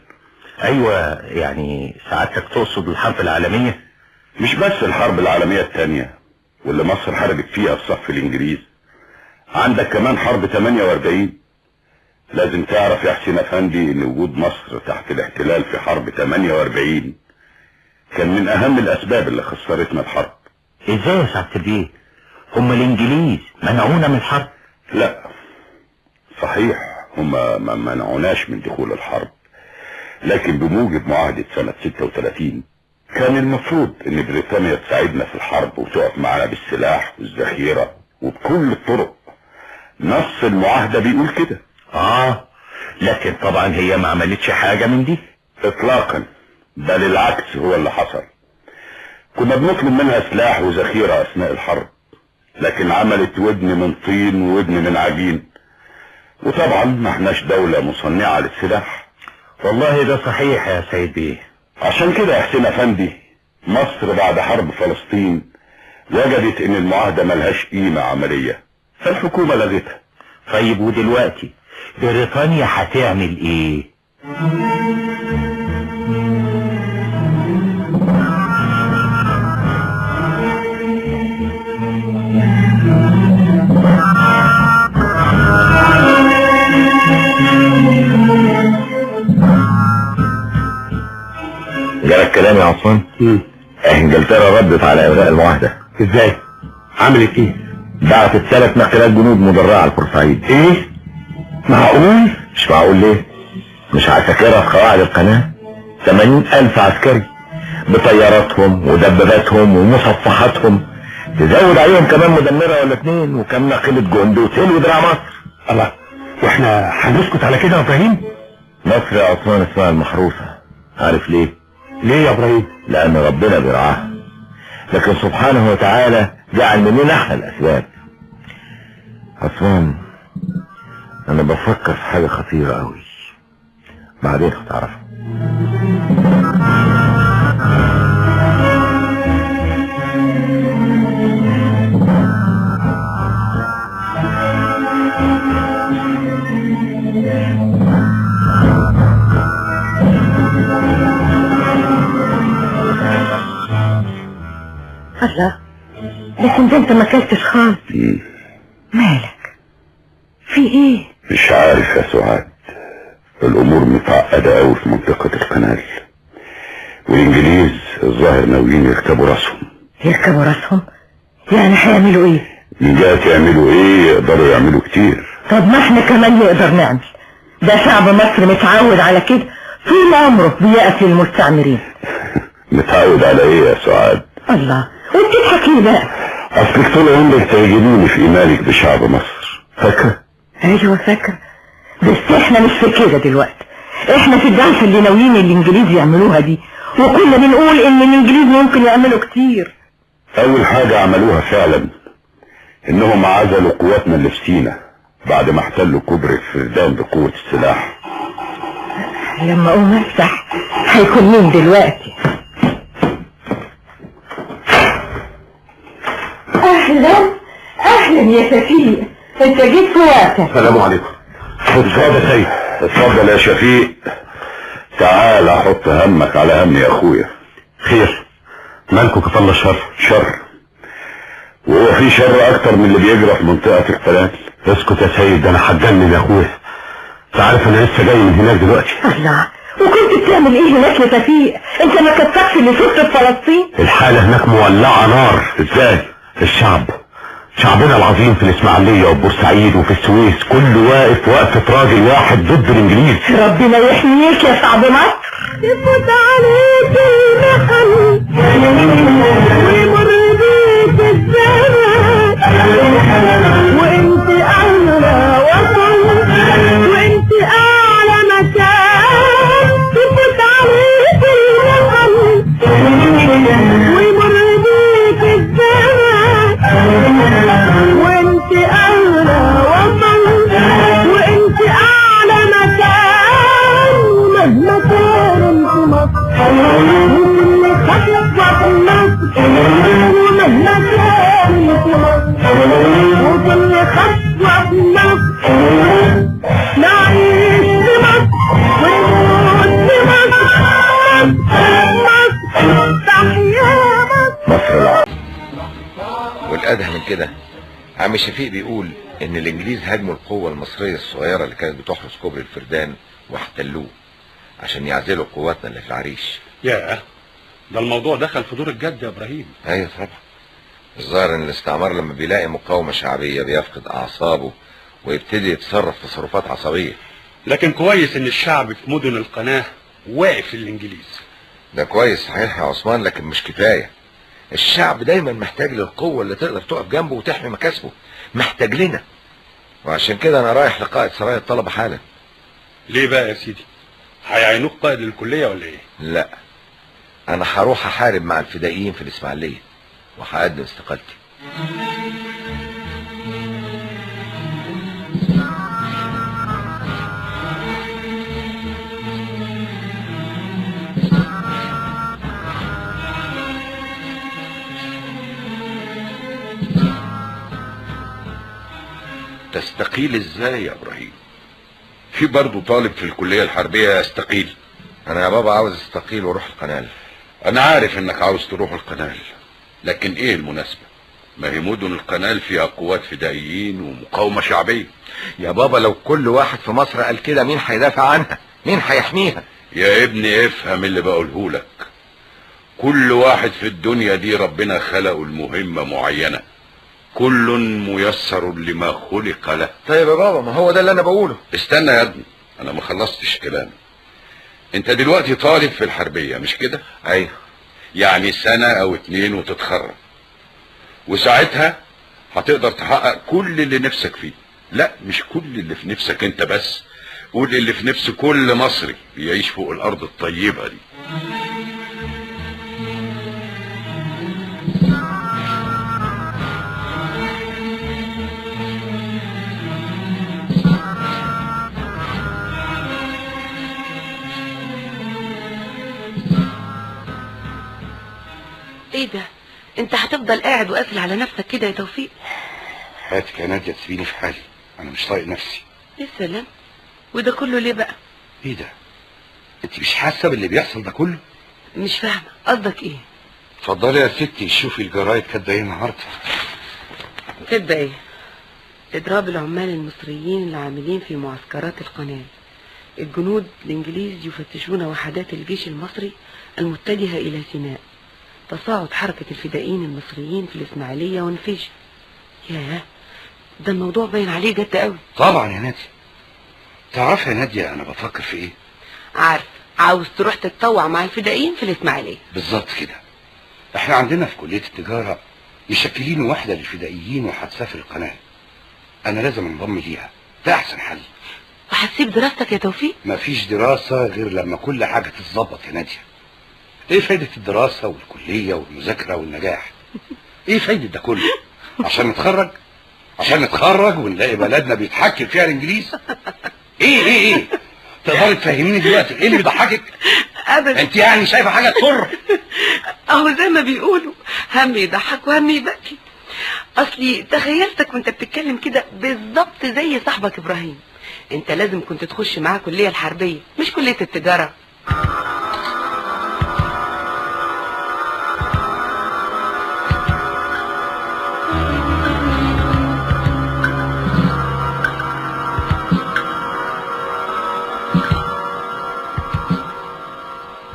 ايوه يعني سعادتك تقصد الحرب العالمية؟ مش بس الحرب العالمية الثانية واللي مصر حاربت فيها في صف الانجليز، عندك كمان حرب 48. لازم تعرف يا حسين افندي ان وجود مصر تحت الاحتلال في حرب 48 كان من اهم الاسباب اللي خسرتنا الحرب. ازاي يا سعادة البيه؟ هم الانجليز منعونا من الحرب؟ لا صحيح، هم ما منعوناش من دخول الحرب، لكن بموجب معاهدة سنة 36 كان المفروض ان بريطانيا تساعدنا في الحرب وتقف معنا بالسلاح والذخيرة وبكل الطرق. نص المعاهدة بيقول كده. لكن طبعا هي ما عملتش حاجة من دي اطلاقا، بل العكس هو اللي حصل. كنا بنطلب منها سلاح وذخيرة اثناء الحرب، لكن عملت ودن من طين وودن من عجين، وطبعا ما احناش دولة مصنعة للسلاح. والله ده صحيح يا سيد بيه. عشان كده يا حسين افندي، مصر بعد حرب فلسطين وجدت ان المعاهدة ملهاش قيمة عملية، فالحكومة لغتها. طيب ودلوقتي بريطانيا هتعمل ايه؟ جالك كلام يا عثمان؟ انجلترا ردت على الغاء المعاهدة. ازاي؟ عملت ايه؟ بعتت 3 ناقلات جنود مدرعة لبورسعيد. ايه؟ معقول؟ مش معقول ليه؟ مش عساكرها في قواعد القناة 80,000 عسكري بطياراتهم ودباباتهم ومصفحاتهم، تزود عليهم كمان مدمرة ولا 2 وكم ناقلة جند وتلوي دراع مصر. الله، واحنا هنسكت على كده يا ابراهيم؟ مصر يا عثمان اسمها المحروسة. عارف ليه؟ ليه يا ابراهيم؟ لأن ربنا بيرعاها، لكن سبحانه وتعالى جعل مننا احنا الأسباب. عثمان أنا بفكر في حاجة خطيرة أوي، بعدين هتعرفها. الله، لكن انت ما اكلتش خالص. مالك؟ في ايه؟ مش عارف يا سعاد، الامور متعقدة قوي في منطقة القنال، والانجليز الظاهر ناويين يركبوا راسهم. يركبوا راسهم؟ يعني هيعملوا ايه؟ من جهة يعملوا ايه يقدروا يعملوا كتير. طب ما احنا كمان نقدر نعمل، ده شعب مصر متعود على كده، طول عمره بيقف للمستعمرين. متعود على ايه يا سعاد؟ الله، وبتضحك ليه بقى؟ اصلك طول عمرك تعجبيني في ايمانك بشعب مصر، فاكرة؟ ايوه فاكرة، بس احنا مش في كده دلوقتي، احنا في الدعسة اللي ناويين الانجليز يعملوها دي، وكنا بنقول ان الانجليز ممكن يعملوا كتير. اول حاجة عملوها فعلا انهم عزلوا قواتنا اللي في سينا بعد ما احتلوا كوبري الفردان بقوة السلاح. لما اقوم افتح هيكون مين دلوقتي؟ اهلا اهلا يا شفيق، انت جيت في وقتك. السلام عليكم. اتفضل يا سيد. اتفضل يا شفيق، تعال احط همك على همي يا اخويا. خير؟ مالكوا كفالة الشر؟ شر؟ وهو في شر اكتر من اللي بيجرى في منطقة القناة؟ اسكت يا سيد، ده انا هتجنن يا اخويا. انت عارف انا لسه جاي من هناك دلوقتي. الله، وكنت بتعمل ايه هناك يا شفيق؟ انت ما كتبتش اللي شفته في فلسطين؟ الحالة هناك مولعة نار. ازاي؟ شعبنا العظيم في الاسماعيلية وبورسعيد وفي السويس كله واقف وقفة راجل واحد ضد الانجليز. ربنا يحميك يا شعب مصر. يفوت عليك المحن ويمر بيك الزمان، وانت اعلى وطن وانت اعلى مكان. يفوت عليك المحن ويمر بيك الزمان، وانت اعلى وطن وانت اعلى مكان. مهما كان انت مصر وكل خطوة في مصر، ومهما كان انت مصر وكل خطوة في مصر. نعيش في مصر ونموت في مصر. مصر تحيا مصر العظيم. والأدهى من كده عم شفيق بيقول ان الانجليز هاجموا القوة المصرية الصغيرة اللي كانت بتحرس كوبري الفردان واحتلوه عشان يعزلوا قواتنا اللي في العريش. ياه، ده الموضوع دخل في دور الجد يا ابراهيم. ايوه طبعا، الظاهر ان الاستعمار لما بيلاقي مقاومة شعبية بيفقد اعصابه ويبتدي يتصرف تصرفات عصبية. لكن كويس ان الشعب في مدن القناة واقف الانجليز. ده كويس صحيح يا عثمان، لكن مش كفاية. الشعب دايما محتاج للقوة اللي تقدر تقف جنبه وتحمي مكاسبه، محتاج لنا. وعشان كده انا رايح لقائد سرايا الطلبة حالا. ليه بقى يا سيدي؟ هيعينوك قائد للكلية ولا ايه؟ لا، انا هروح احارب مع الفدائيين في الاسماعيلية وهقدم استقالتي. تستقيل ازاي يا ابراهيم؟ في برضه طالب في الكلية الحربية يستقيل؟ انا يا بابا عاوز استقيل واروح القنال. انا عارف انك عاوز تروح القنال، لكن ايه المناسبة؟ ما هي مدن القنال فيها قوات فدائيين ومقاومة شعبية. يا بابا لو كل واحد في مصر قال كده مين هيدافع عنها؟ مين هيحميها؟ يا ابني افهم اللي بقوله لك. كل واحد في الدنيا دي ربنا خلقه المهمة معينة، كل ميسر لما خلق له. طيب يا بابا، ما هو ده اللي انا بقوله. استنى يا ابني، انا ما خلصتش كلامي. انت دلوقتي طالب في الحربية مش كده؟ ايوه. يعني 1 أو 2 وتتخرج، وساعتها هتقدر تحقق كل اللي نفسك فيه. لا، مش كل اللي في نفسك انت بس، قول اللي في نفس كل مصري بيعيش فوق الارض الطيبة دي. ايه ده؟ انت هتفضل قاعد وقافل على نفسك كده يا توفيق؟ هاتك يا نادية تسيبيني في حالي، انا مش طايق نفسي. يا سلام، وده كله ليه بقى؟ ايه ده؟ انت مش حاسه باللي بيحصل ده كله؟ مش فاهمه قصدك ايه؟ اتفضلي يا ستي شوفي الجرايد كاتبه ايه النهارده. كاتبه ايه؟ اضراب العمال المصريين اللي عاملين في معسكرات القناه. الجنود الانجليز يفتشون وحدات الجيش المصري المتجهه الى سيناء. تصاعد حركه الفدائيين المصريين في الاسماعيليه ونفيش. ياه، ده الموضوع باين عليه جد قوي. طبعا يا نادية. تعرفي يا نادية انا بفكر في ايه؟ عارف، عاوز تروح تتطوع مع الفدائيين في الاسماعيليه. بالظبط كده. احنا عندنا في كلية التجارة مشكلين وحدة للفدائيين وهتسافر القناة. انا لازم انضم ليها، ده احسن حل. وهتسيب دراستك يا توفيق؟ مفيش دراسة غير لما كل حاجة تتظبط يا نادية. ايه فايدة الدراسة والكلية والمذاكرة والنجاح؟ ايه فايدة ده كله؟ عشان نتخرج ونلاقي بلدنا بيتحكم فيها الانجليز؟ ايه تقدري تفهميني دلوقتي ايه اللي بيضحكك؟ ابدا. انت يعني شايفه حاجه تضر؟ اهو زي ما بيقولوا، هم يضحك وهم يبكي. اصلي تخيلتك وانت بتتكلم كده بالظبط زي صاحبك ابراهيم. انت لازم كنت تخش معاه كليه الحربيه مش كليه التجاره.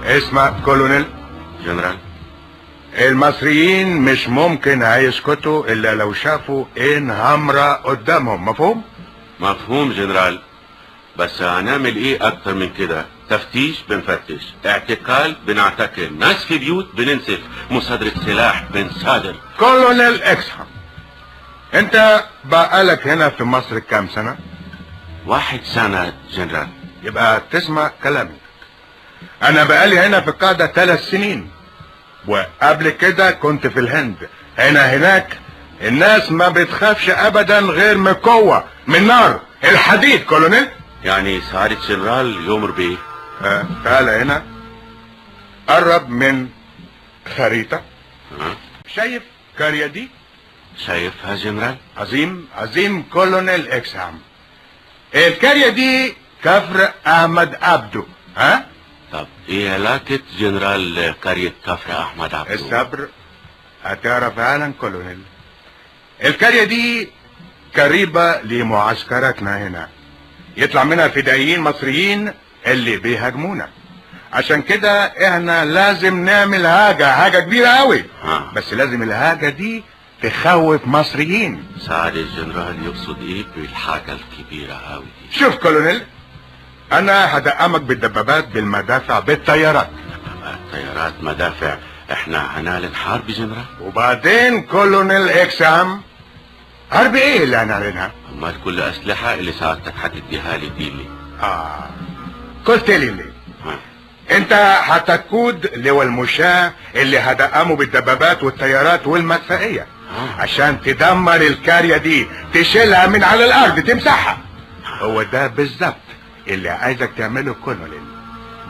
اسمع كولونيل جنرال، المصريين مش ممكن هيسكتوا الا لو شافوا عين همرة قدامهم. مفهوم؟ مفهوم جنرال، بس هنعمل ايه اكتر من كده؟ تفتيش بنفتش، اعتقال بنعتقل، ناس في بيوت بننسف، مصادرة سلاح بنصادر. كولونيل اكسحم، انت بقالك هنا في مصر كام سنة؟ 1 سنة جنرال. يبقى تسمع كلامي. انا بقالي هنا في القاعدة 3 سنين، وقبل كده كنت في الهند. هناك الناس ما بتخافش ابدا غير من قوة، من نار الحديد. كولونيل يعني سعادة جنرال يؤمر بيه؟ تعال هنا، قرب من خريطة. شايف كاريا دي؟ شايفها جنرال. عظيم كولونيل اكسام. الكاريا دي كفر احمد عبده. طب ايه علاقة جنرال قرية كفر احمد عبده؟ الصبر، هتعرف فعلا كولونيل. الكاريا دي قريبة لمعسكراتنا هنا، يطلع منها فدائيين مصريين اللي بيهاجمونا. عشان كده احنا لازم نعمل حاجة كبيرة قوي. بس لازم الحاجة دي تخوف مصريين. سعادة الجنرال يقصد ايه بالحاجة الكبيرة قوي دي؟ شوف كولونيل، انا هدعمك بالدبابات، بالمدافع، بالطيارات. طيارات، مدافع، احنا هنعلن حرب جنرال؟ وبعدين كولونيل اكسام، حرب ايه اللي هنعلنها؟ امال كل اسلحة اللي سعادتك هتديها لي دي ليه؟ قلت لي ليه؟ انت هتقود لواء المشاة اللي هدعمه بالدبابات والطيارات والمدفعية عشان تدمر الكارية دي، تشيلها من على الارض، تمسحها. هو ده بالظبط اللي عايزك تعمله كولونيل.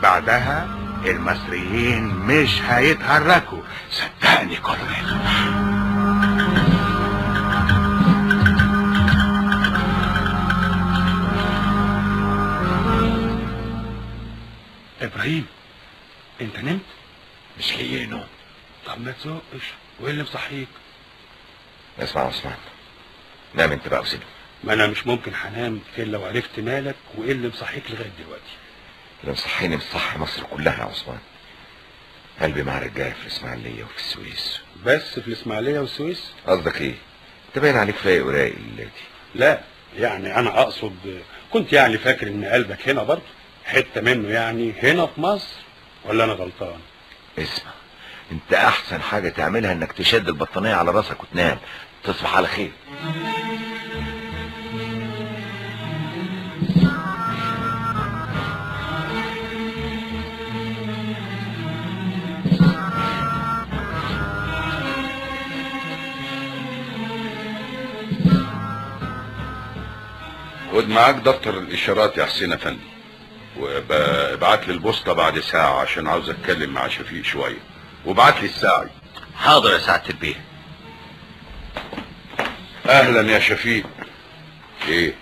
بعدها المصريين مش هيتحركوا، صدقني كولونيل. ابراهيم، انت نمت؟ مش ليه نوم. طب ما تزقش، وايه اللي مصحيك؟ اسمع يا عثمان، نام انت بقى وسيبني. ما انا مش ممكن هنام غير لو عرفت مالك وايه اللي مصحيك لغايه دلوقتي. اللي مصحيني مصحي مصر كلها يا عثمان. قلبي مع رجاله في الاسماعيليه وفي السويس. بس في الاسماعيليه والسويس؟ قصدك ايه؟ انت باين عليك فايق ورايق دلوقتي. لا يعني انا اقصد كنت يعني فاكر ان قلبك هنا برضه، حته منه يعني هنا في مصر، ولا انا غلطان؟ اسمع، انت احسن حاجه تعملها انك تشد البطانيه على راسك وتنام. تصبح على خير. خد معاك دفتر الاشارات يا حسين افندي، وابعت لي البوسطه بعد ساعه عشان عاوز اتكلم مع شفيق شويه، وابعت لي الساعه. حاضر يا سعاده البيه. اهلا يا شفيق. ايه،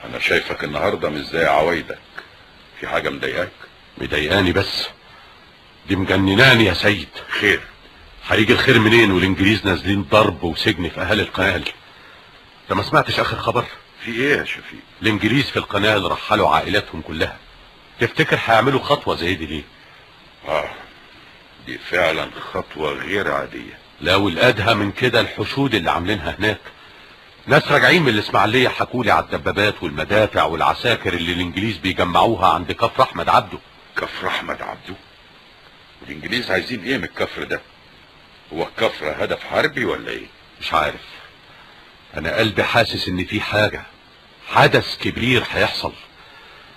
انا شايفك النهارده مش زي عوايدك، في حاجه مضايقاك؟ مضايقاني بس، دي مجنناني يا سيد. خير؟ هيجي الخير منين والانجليز نازلين ضرب وسجن في اهالي القناه؟ انت ما سمعتش اخر خبر؟ في ايه يا شفيق؟ الانجليز في القناه رحلوا عائلاتهم كلها. تفتكر هيعملوا خطوه زي دي ليه؟ دي فعلا خطوه غير عاديه. لا، والادهى من كده الحشود اللي عاملينها هناك. ناس راجعين من الاسماعيليه حكولي على الدبابات والمدافع والعساكر اللي الانجليز بيجمعوها عند كفر احمد عبده. كفر احمد عبده؟ الانجليز عايزين ايه من الكفر ده؟ هو الكفر هدف حربي ولا ايه؟ مش عارف، انا قلبي حاسس ان في حدث كبير هيحصل.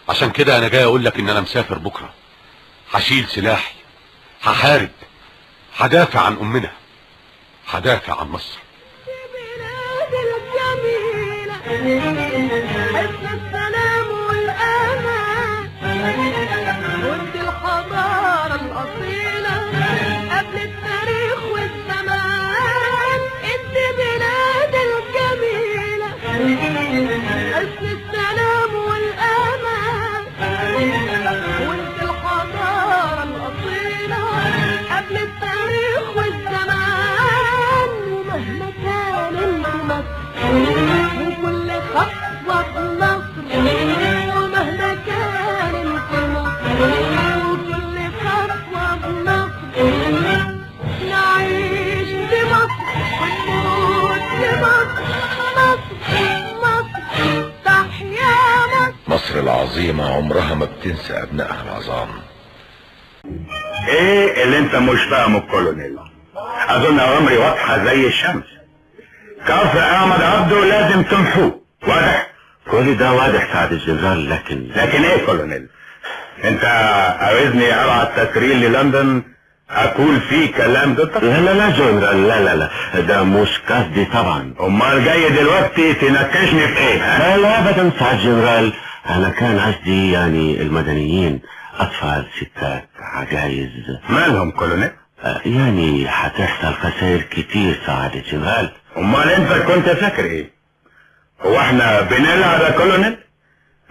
عشان كده انا جاي اقول لك ان انا مسافر بكره، هشيل سلاحي، هحارب، هدافع عن امنا، هدافع عن مصر. حسن السلام والأمان وانت الحضارة الأصيلة قبل التاريخ والزمان. انت بلاد الجميلة حسن السلام والأمان وانت الحضارة الأصيلة قبل التاريخ والزمان. ومهما كان انت مصر وكل خطوة بنصر، ومهما كان انت مصر وكل خطوة بنصر. نعيش لمصر ونموت لمصر. مصر تحيا مصر. مصر العظيمه عمرها ما بتنسى ابنائها العظام. ايه اللي انت مش فاهمه الكولونيل؟ اظن اوامري واضحه زي الشمس. كفر احمد عبده لازم تمحوه. واضح؟ كل ده واضح سعد الجنرال، لكن ايه كولونيل؟ انت عاوزني ابعت تسرير للندن اقول فيه كلام ضدك؟ لا جنرال، لا ده مش قصدي طبعا. امال جاي دلوقتي تنكشني في ايه؟ لا ابدا سعد الجنرال، انا كان قصدي يعني المدنيين، اطفال، ستات، عجايز. مالهم كولونيل؟ يعني هتحصل خسائر كتير سعد الجنرال. امال انت كنت فاكر ايه؟ هو احنا بنلعب يا كولونيل؟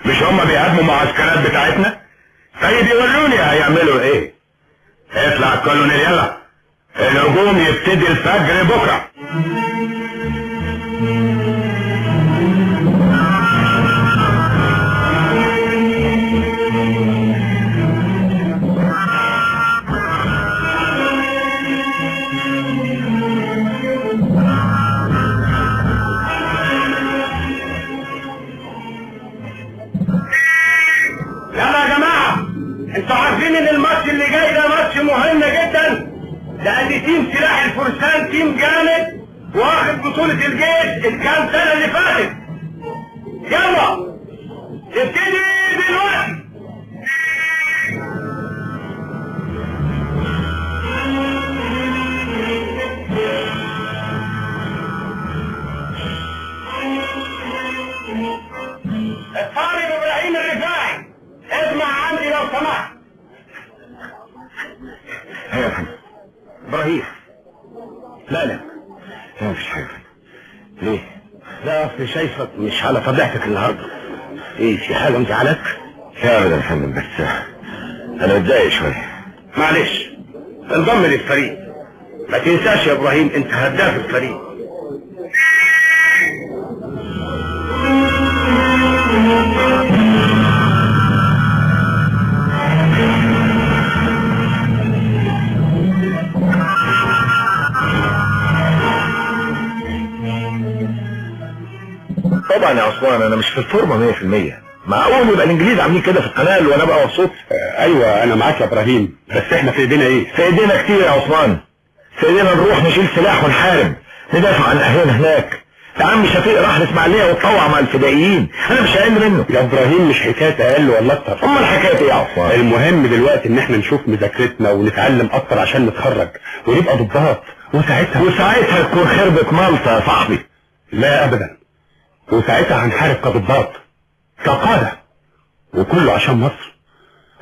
مش هما بيهاجموا المعسكرات بتاعتنا؟ طيب يوروني هيعملوا ايه؟ اطلع كولونيل يلا، الهجوم يبتدي الفجر بكره. انتوا عارفين ان الماتش اللي جاي ده ماتش مهم جدا، لان تيم سلاح الفرسان تيم جامد واخد بطولة الجيش الكام سنة اللي فاتت. يلا ابتدي دلوقتي. الطالب ابراهيم الرفاعي اسمع عندي لو سمحت. ايه يا فندم؟ ابراهيم. لا مفيش حاجه. ليه؟ لا اصل شايفك مش على طبيعتك النهارده. ايه، في حاجه مزعلك؟ لا ابدا يا فندم، بس انا متضايق شويه. معلش انضم للفريق. ما تنساش يا ابراهيم انت هداف الفريق. طبعا يا عثمان انا مش في الفورمه 100%. معقول يبقى الانجليز عاملين كده في القناه وانا ابقى مبسوط؟ ايوه انا معاك يا ابراهيم، بس احنا في ايدينا ايه؟ في ايدينا كتير يا عثمان. في ايدينا نروح نشيل سلاح ونحارب، ندافع عن اهلنا هناك. يا عم شفيق راح الاسماعيليه واتطوع مع الفدائيين، انا مش اقل منه. يا ابراهيم مش حكايه اقل ولا اكتر. امال الحكايه ايه يا عثمان؟ المهم دلوقتي ان احنا نشوف مذاكرتنا ونتعلم اكتر عشان نتخرج ونبقى ضباط، وساعتها تكون خربت مالطا يا صاحبي. لا ابدا، وساعتها هنحارب كضباط كقاده، وكله عشان مصر.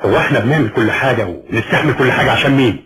هو احنا بنعمل كل حاجه ونستحمل كل حاجه عشان مين؟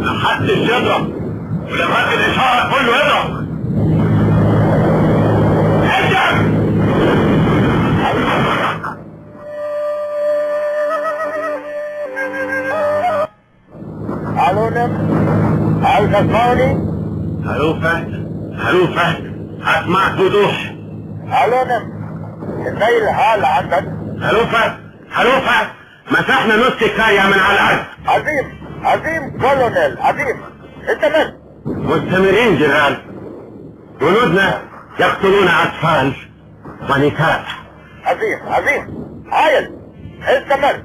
محدش يضرب، ولما هات الاشاره كله يضرب. الو هل تسمعني؟ الو فهد اسمعك بوضوح. الو ازاي الحال عندك؟ الو فهد مسحنا نص كفايه من على الارض. عظيم كولونيل عظيم. انت من؟ مستمرين جنرال، جنودنا يقتلون اطفال ونساء. عظيم هايل. استمر.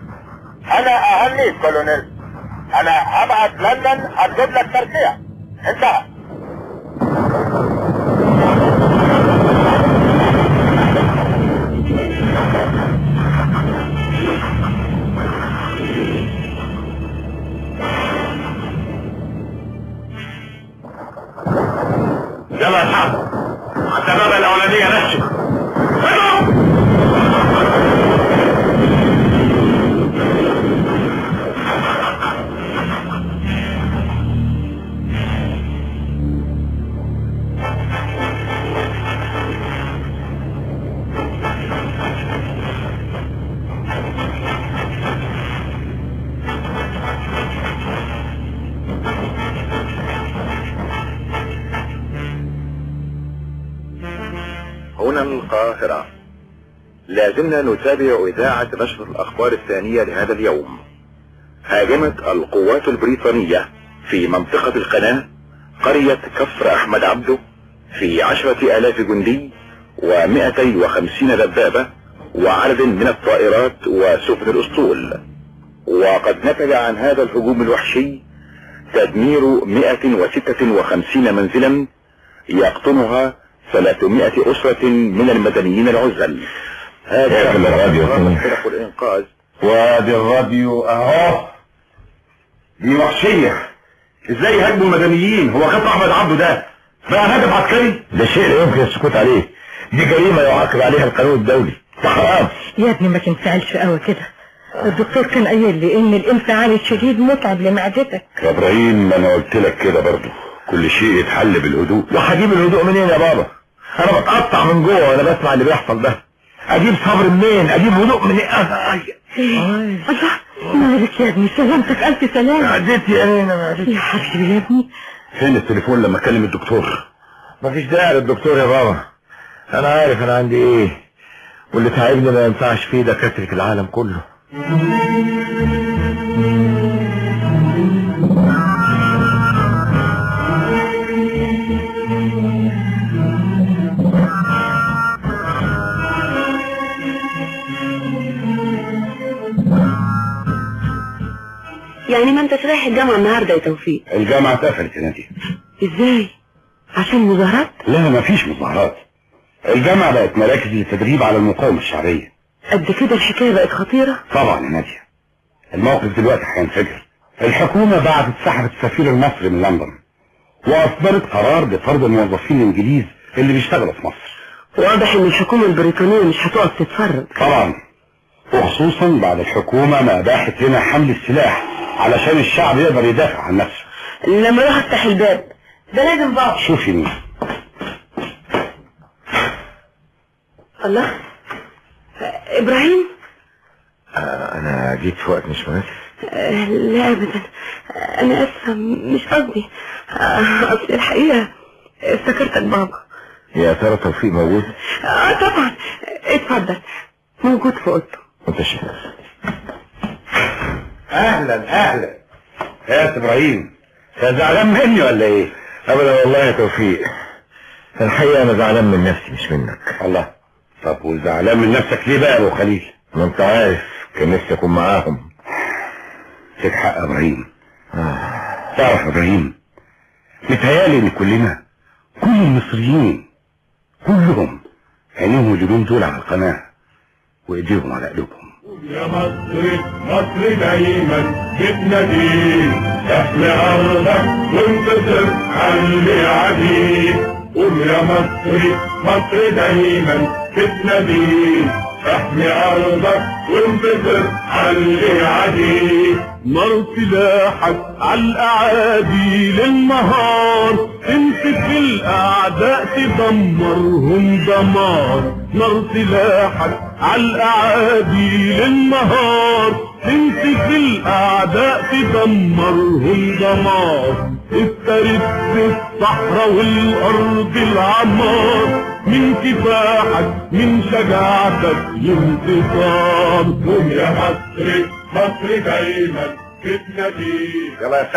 انا اهنيك كولونيل، انا هبعت لندن اجيب لك ترقية. انتهى. يلا يا صاحبي على الدبابة الأولانية نشف. هنا القاهرة. لازلنا نتابع إذاعة نشر الأخبار الثانية لهذا اليوم. هاجمت القوات البريطانية في منطقة القناة قرية كفر أحمد عبده في 10,000 جندي و250 دبابة وعدد من الطائرات وسفن الأسطول. وقد نتج عن هذا الهجوم الوحشي تدمير 156 منزلا يقطنها 300 أسرة من المدنيين العزل. هذا الراديو فرق الإنقاذ. وادي الراديو اهو. دي وحشية، ازاي هاجموا المدنيين؟ هو كفر احمد عبده ده بقى هاجم عسكري؟ ده شيء لا يمكن السكوت عليه، دي جريمة يعاقب عليها القانون الدولي. حرام يا ابني ما تنفعلش قوي كده، الدكتور كان قايل لي ان الانفعال الشديد متعب لمعدتك. يا ابراهيم انا قلت لك كده برضه، كل شيء يتحل بالهدوء. وهجيب الهدوء منين يا بابا؟ انا بتقطع من جوه وانا بسمع اللي بيحصل ده. اجيب صبر منين؟ اجيب هدوء منين؟ الله مالك يا ابني؟ سلامتك الف سلامة. عديت يا انا معلش يا حبيبي يا ابني. فين التليفون لما اكلم الدكتور؟ مفيش داعي للدكتور يا بابا، انا عارف انا عندي ايه، واللي تعبني ما ينفعش فيه دكاترة العالم كله. يعني ما انتش رايح الجامعة النهاردة يا توفيق؟ الجامعة اتقفلت يا نادية. ازاي؟ عشان مظاهرات؟ لا مفيش مظاهرات، الجامعة بقت مراكز للتدريب على المقاومة الشعبية. قد كده الحكاية بقت خطيرة؟ طبعا يا نادية، الموقف دلوقتي هينفجر. الحكومة بعتت سحبت السفير المصري من لندن، واصدرت قرار بطرد الموظفين الانجليز اللي بيشتغلوا في مصر. واضح ان الحكومة البريطانية مش هتقف تتفرج. طبعا، وخصوصا بعد الحكومة ما اباحت لنا حمل السلاح علشان الشعب يقدر يدافع عن نفسه. لما اروح افتح الباب ده لازم بابا. شوفي مين الله، ابراهيم. انا جيت في وقت مش مناسب. لا ابدا، انا اسفه، مش قصدي. اصل الحقيقه افتكرتك بابا. يا ترى توفيق موجود؟ طبعا، اتفضل، موجود في اوضته. متشكر. اهلا اهلا يا ابراهيم، انت زعلان مني ولا ايه؟ ابدا والله يا توفيق، الحقيقه انا زعلان من نفسي مش منك. الله، طب وزعلان من نفسك ليه بقى يا ابو خليل؟ ما انت عارف كان نفسي اكون معاهم. فيك حق يا ابراهيم. تعرف يا ابراهيم، متهيألي ان كل المصريين كلهم عينيهم اليومين دول على القناه وايديهم على قلوبهم. يا مصر مصر دايما بتناديك، احمي ارضك وانتصر على اللي عليك. قوم يا مصر مصر دايما بتناديك، احمي ارضك وانتصر على اللي عليك. نار سلاحك على الاعادي للنهار، تمسك الاعداء تدمرهم دمار. نار سلاحك على الاعادي للنهار، تمسك الاعداء تدمرهم دمار. افترس في الصحراء والارض العمار، من كفاحك من شجاعتك الانتصار. قوم يا مصر مصر دايما بتناديك. يلا يا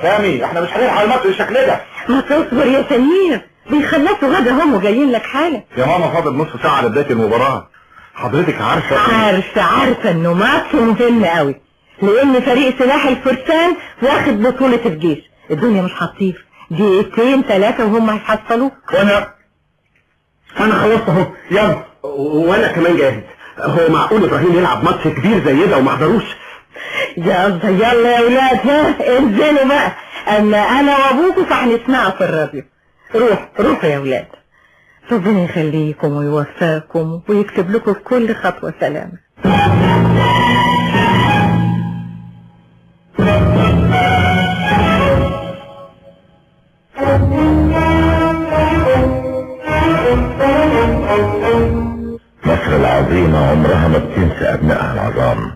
سامي، احنا مش هنلحق مصر بالشكل ده. ما تصبر يا سمير، بيخلصوا غدا هم وجايين لك حالا. يا ماما فاضل نص ساعه على بدايه المباراه، حضرتك عارفه انه ماتش مهم قوي، لان فريق سلاح الفرسان واخد بطوله الجيش. الدنيا مش هتطير، دقيقتين 3 وهم هيحصلوك. انا خلصت اهو، يلا. وانا كمان جاهز. هو معقول ابراهيم يلعب ماتش كبير زي ده وما حضروش؟ يلا يا ولاد، ها انزلوا بقى، اما انا وابوكوا فهنسمعوا في الراديو. روحوا يا ولاد، ربنا يخليكم ويوفقكم ويكتب لكم في كل خطوه سلامه. مصر العظيمة عمرها ما بتنسى أبنائها العظام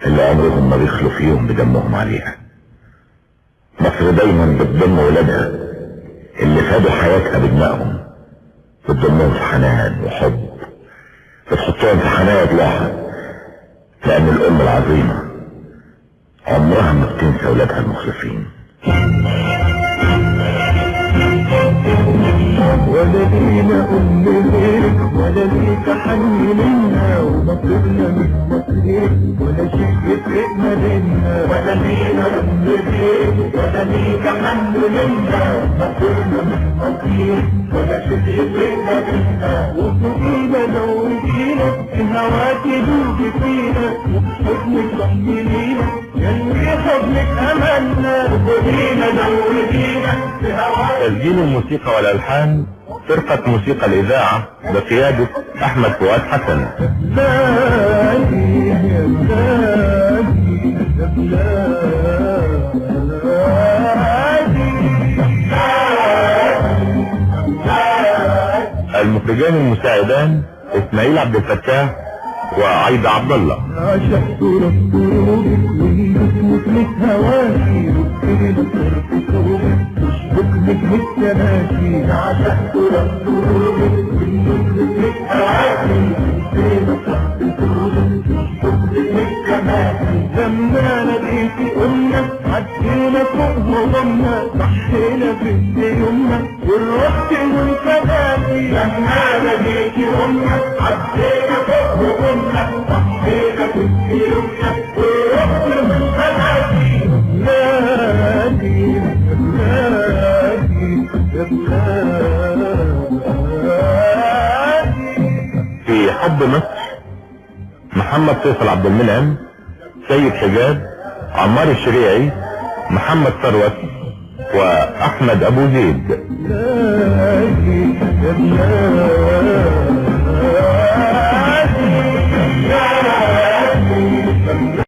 اللي عمرهم ما بيخلوا فيهم بدمهم عليها. مصر دايما بتضم ولادها اللي فادوا حياتها بدمائهم، بتضمهم في حنان وحب، بتحطهم في حنايا ضلوعها، لأن الأم العظيمة عمرها ما بتنسى ولادها المخلصين. ولا لينا أم غيرك ولا ليك حن منا، ومصرنا مش مصريك ولا شيء يفرقنا بينا. ولا لينا أم غيرك ولا ليك حن منا، مصرنا مش مصريك ولا شيء يفرقنا بينا. وفوقينا نوجينا في هواك دوبي فينا، وبحضنك ضمينا يلي حضنك أملنا. وفوقينا نوجينا في هواك. تسجيل الموسيقى والألحان فرقة موسيقى الإذاعة بقيادة أحمد فؤاد حسن. المخرجان المساعدان إسماعيل عبد الفتاح وعايدة عبد الله. عشقت رسولك ويسمك من هواكي، رسولي بطرف صوبك تشبكنك بالتماشي. عشقت رسولك ويسمك من هواكي، رسولي بطرف صوبك تشبكنك بالتماشي. لما لقيتي أمنا عدينا فوق هضمنا، ضحينا في يومنا والرحت والكباتي. لما لقيتي أمنا عدينا فوق هضمنا، ضحينا في يومنا والرحت والكباتي. بلادي بلادي يا بلادي. في حب مصر محمد فيصل عبد المنعم، سيد حجاب، عمار الشريعي، محمد ثروت وأحمد أبو زيد. بلادي يا بلادي.